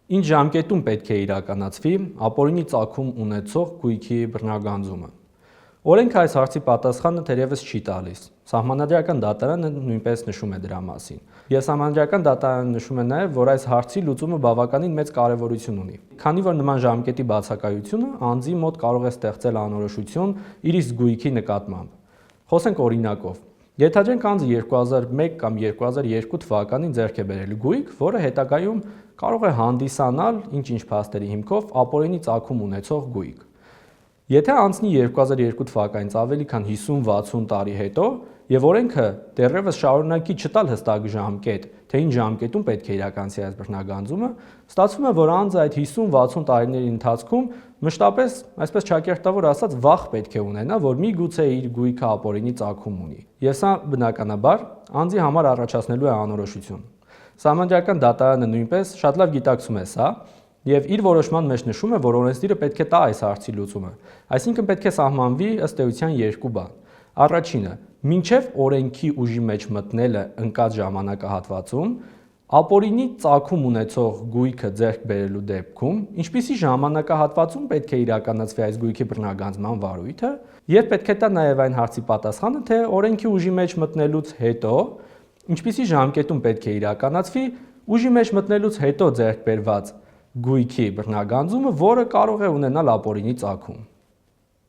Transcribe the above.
Ինչ ժամկետում պետք է իրականացվի ապօրինի ծագում ունեցող գույքի բռնագանձումը։ Օրենքը այս հարցի պատասխանը թերևս չի տալիս։ Սահմանադրական դատարանը նույնպես նշում է դրա մասին։ Եվ Սահմանադրական դատարանը նշում է նաև, որ այս հարցի լուծումը բավականին մեծ կարևորություն ունի, քանի որ նման ժամկետի բացակայությունը անձի մոտ կարող է ստեղծել անորոշություն իր իսկ գույքի նկատմամբ։ Խոսենք օրինակով։ Ենթադրենք անձը 2001 կամ 2002 թվականին ձեռք է բերել գույք, որը հետագայում կարող է հանդիսանալ ինչ-ինչ փաստերի հիմքով ապօրինի ծագում ունեցող գույք։ Եթե անցնի 2002 թվականից ավելի քան 50-60 տարի հետո, եւ օրենքը դեռևս շարունակի չտալ հստակ ժամկետ, թե ինչ ժամկետում պետք է իրականացվի այս բռնագանձումը, ստացվում է, որ անձը այդ 50-60 տարիների ընթացքում մշտապես, այսպես ճակերտավոր ասած, վախ պետք է ունենա, որ միգուցե իր գույքը ապօրինի ծագում ունի։ Եվ սա բնականաբար անձի համար առաջացնելու է անորոշություն։ Սահմանադրական դատարանը նույնպես շատ լավ գիտակցում է սա եւ իր որոշման մեջ նշում է, որ օրենսդիրը պետք է տա այս հարցի լուծումը։ Այսինքն պետք է սահմանվի ըստ էության երկու բան։ Առաջինը, մինչև օրենքի ուժի մեջ մտնելը ընկած ժամանակահատվածում ապօրինի ծագում ունեցող գույքը ձեռք բերելու դեպքում, ինչպիսի ժամանակահատվածում պետք է իրականացվի այս գույքի բռնագանձման վարույթը, եւ պետք է տա նաեւ այն հարցի պատասխանը, թե օրենքի ուժի մեջ մտնելուց հետո ինչպիսի ժամկետում պետք է իրականացվի ուժի մեջ մտնելուց հետո ձեռք բերված գույքի բռնագանձումը, որը կարող է ունենալ ապօրինի ծագում։